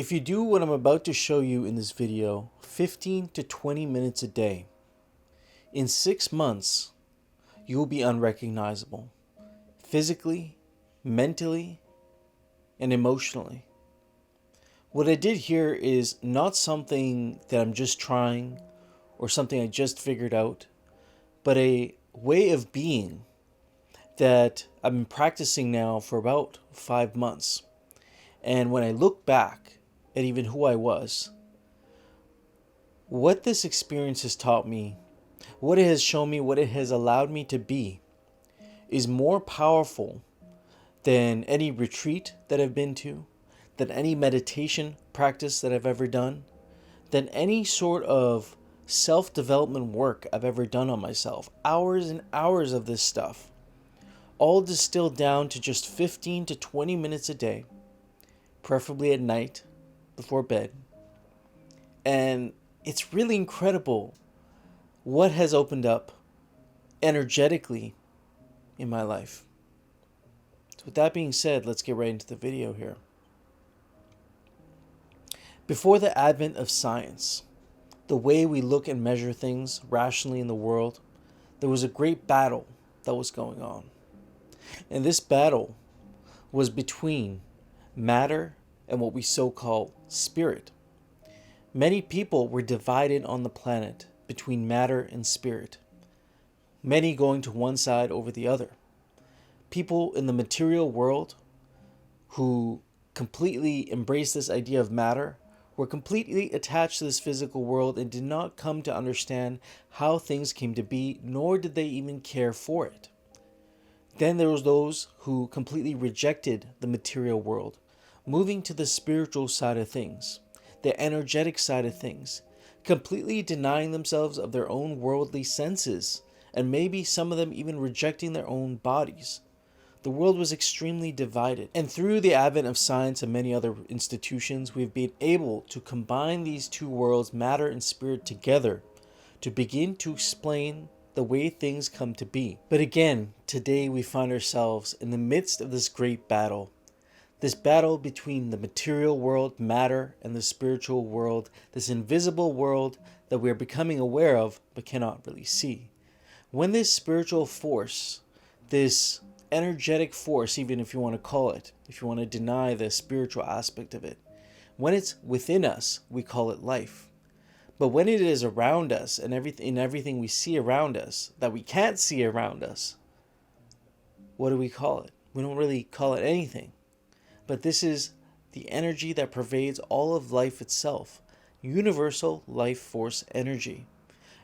If you do what I'm about to show you in this video, 15 to 20 minutes a day, in 6 months, you will be unrecognizable. Physically, mentally, and emotionally. What I did here is not something that I'm just trying or something I just figured out, but a way of being that I've been practicing now for about 5 months. And when I look back at even who I was, what this experience has taught me, what it has shown me, what it has allowed me to be, is more powerful than any retreat that I've been to, than any meditation practice that I've ever done, than any sort of self-development work I've ever done on myself. Hours and hours of this stuff, all distilled down to just 15 to 20 minutes a day, preferably at night before bed. And it's really incredible what has opened up energetically in my life. So with that being said, let's get right into the video here. Before the advent of science, the way we look and measure things rationally in the world, there was a great battle that was going on. And this battle was between matter and what we so-call spirit. Many people were divided on the planet between matter and spirit, many going to one side over the other. People in the material world who completely embraced this idea of matter were completely attached to this physical world and did not come to understand how things came to be, nor did they even care for it. Then there was those who completely rejected the material world, moving to the spiritual side of things, the energetic side of things, completely denying themselves of their own worldly senses, and maybe some of them even rejecting their own bodies. The world was extremely divided, and through the advent of science and many other institutions, we've been able to combine these two worlds, matter and spirit, together to begin to explain the way things come to be. But again, today we find ourselves in the midst of this great battle. This battle between the material world, matter, and the spiritual world, this invisible world that we are becoming aware of but cannot really see. When this spiritual force, this energetic force, even if you want to call it, if you want to deny the spiritual aspect of it, when it's within us, we call it life. But when it is around us and everything we see around us that we can't see around us, what do we call it? We don't really call it anything. But this is the energy that pervades all of life itself, universal life force energy.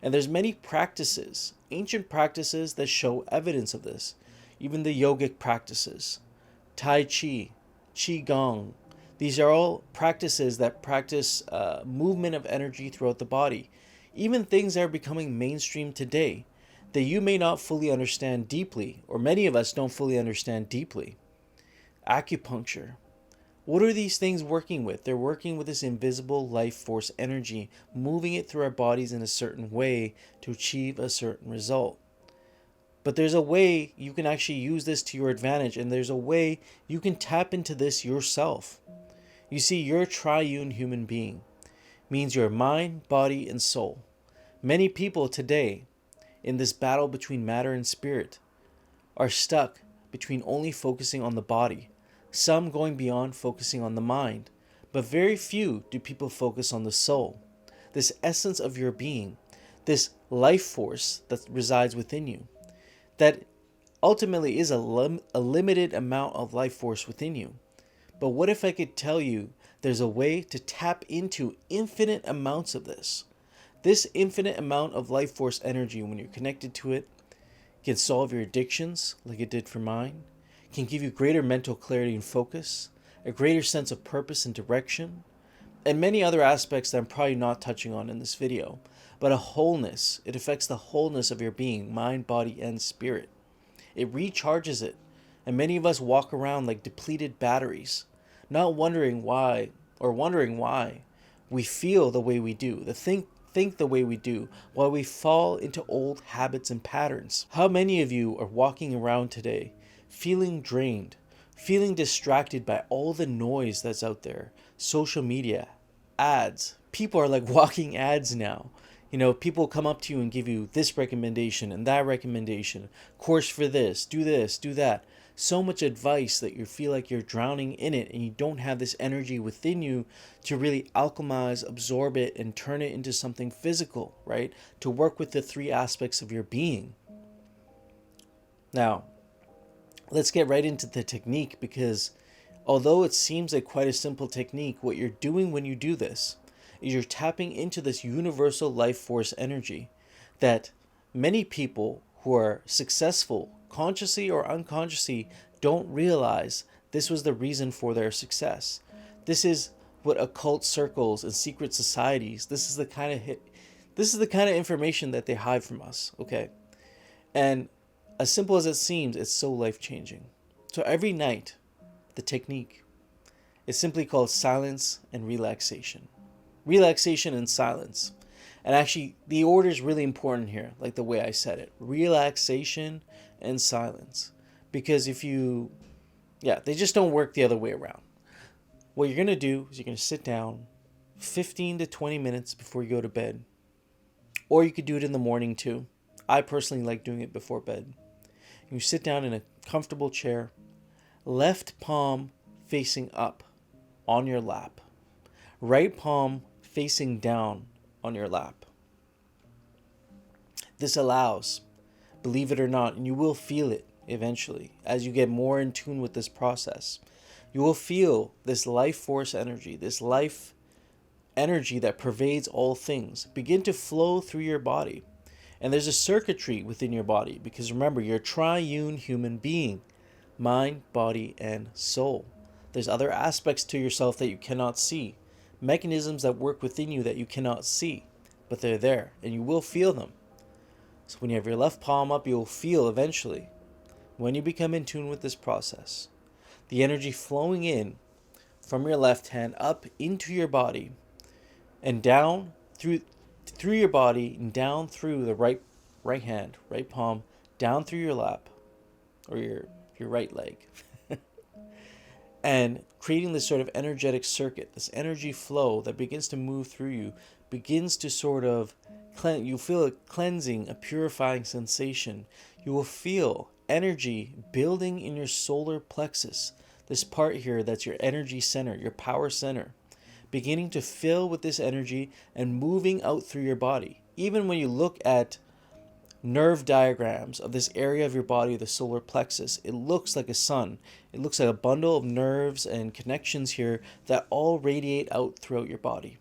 And there's many practices, ancient practices that show evidence of this. Even the yogic practices, Tai Chi, Qi Gong. These are all practices that practice movement of energy throughout the body. Even things that are becoming mainstream today that you may not fully understand deeply, or many of us don't fully understand deeply. Acupuncture. What are these things working with? They're working with this invisible life force energy, moving it through our bodies in a certain way to achieve a certain result. But there's a way you can actually use this to your advantage, and there's a way you can tap into this yourself. You see, you're a triune human being. Means you're mind, body, and soul. Many people today, in this battle between matter and spirit, are stuck between only focusing on the body, some going beyond focusing on the mind, but very few do people focus on the soul, this essence of your being, this life force that resides within you. That ultimately is a limited amount of life force within you. But what if I could tell you there's a way to tap into infinite amounts of this? This infinite amount of life force energy, when you're connected to it, can solve your addictions like it did for mine, can give you greater mental clarity and focus, a greater sense of purpose and direction, and many other aspects that I'm probably not touching on in this video. But a wholeness. It affects the wholeness of your being, mind, body, and spirit. It recharges it. And many of us walk around like depleted batteries, not wondering why we feel the way we do, think the way we do, why we fall into old habits and patterns. How many of you are walking around today feeling drained, feeling distracted by all the noise that's out there, social media, ads. People are like walking ads now. People come up to you and give you this recommendation and that recommendation, course for this, do that. So much advice that you feel like you're drowning in it and you don't have this energy within you to really alchemize, absorb it, and turn it into something physical, right? To work with the three aspects of your being. Now, let's get right into the technique, because although it seems like quite a simple technique, what you're doing when you do this is you're tapping into this universal life force energy that many people who are successful, consciously or unconsciously, don't realize this was the reason for their success. This is what occult circles and secret societies, this is the kind of information that they hide from us, okay? And as simple as it seems, it's so life-changing. So every night, the technique is simply called silence and relaxation. Relaxation and silence. And actually, the order is really important here, like the way I said it. Relaxation and silence. Because they just don't work the other way around. What you're going to do is you're going to sit down 15 to 20 minutes before you go to bed. Or you could do it in the morning too. I personally like doing it before bed. You sit down in a comfortable chair, left palm facing up on your lap, right palm facing down on your lap. This allows, believe it or not, and you will feel it eventually as you get more in tune with this process, you will feel this life force energy, this life energy that pervades all things, begin to flow through your body. And there's a circuitry within your body, because remember, you're a triune human being, mind, body, and soul. There's other aspects to yourself that you cannot see, mechanisms that work within you that you cannot see, but they're there and you will feel them. So when you have your left palm up, you'll feel eventually, when you become in tune with this process, the energy flowing in from your left hand up into your body and down through your body and down through the right hand, right palm, down through your lap or your right leg. And creating this sort of energetic circuit, this energy flow that begins to move through you, begins to sort of you feel a cleansing, a purifying sensation. You will feel energy building in your solar plexus, this part here that's your energy center, your power center, beginning to fill with this energy and moving out through your body. Even when you look at nerve diagrams of this area of your body, the solar plexus, it looks like a sun. It looks like a bundle of nerves and connections here that all radiate out throughout your body.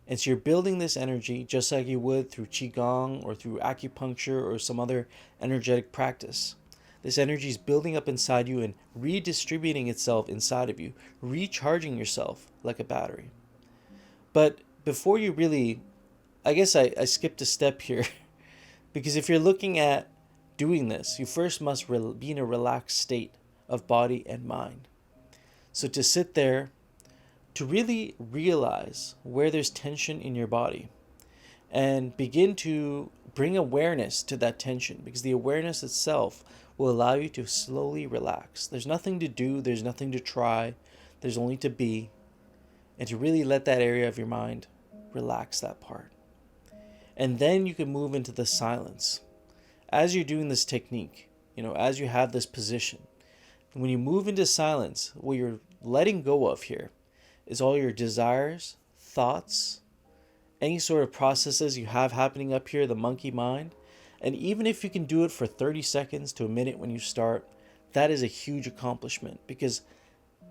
And so you're building this energy just like you would through Qigong or through acupuncture or some other energetic practice. This energy is building up inside you and redistributing itself inside of you, recharging yourself like a battery. But before you really, I guess I skipped a step here, because if you're looking at doing this, you first must be in a relaxed state of body and mind. So to sit there, to really realize where there's tension in your body and begin to bring awareness to that tension, because the awareness itself will allow you to slowly relax. There's nothing to do, there's nothing to try, there's only to be, and to really let that area of your mind relax that part. And then you can move into the silence. As you're doing this technique, as you have this position, when you move into silence, what you're letting go of here is all your desires, thoughts, any sort of processes you have happening up here, the monkey mind. And even if you can do it for 30 seconds to a minute when you start, that is a huge accomplishment, because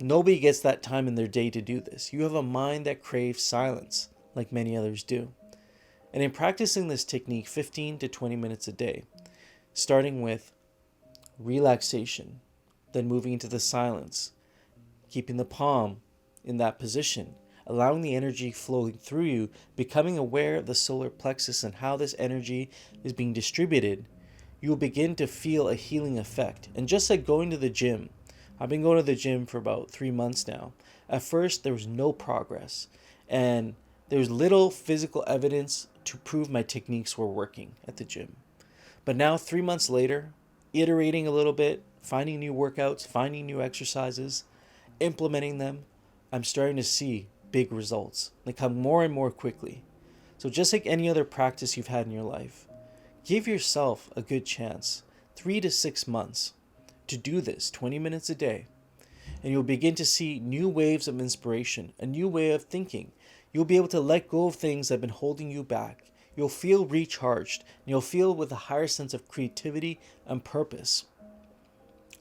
nobody gets that time in their day to do this. You have a mind that craves silence, like many others do. And in practicing this technique 15 to 20 minutes a day, starting with relaxation, then moving into the silence, keeping the palm in that position, allowing the energy flowing through you, becoming aware of the solar plexus and how this energy is being distributed, you will begin to feel a healing effect. And just like going to the gym, I've been going to the gym for about 3 months now. At first, there was no progress, and there was little physical evidence to prove my techniques were working at the gym. But now, 3 months later, iterating a little bit, finding new workouts, finding new exercises, implementing them, I'm starting to see big results. They come more and more quickly. So just like any other practice you've had in your life, give yourself a good chance, 3 to 6 months, to do this 20 minutes a day. And you'll begin to see new waves of inspiration, a new way of thinking. You'll be able to let go of things that have been holding you back. You'll feel recharged, and you'll feel with a higher sense of creativity and purpose.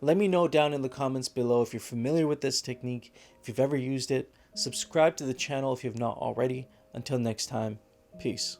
Let me know down in the comments below if you're familiar with this technique, if you've ever used it. Subscribe to the channel if you've not already. Until next time, peace.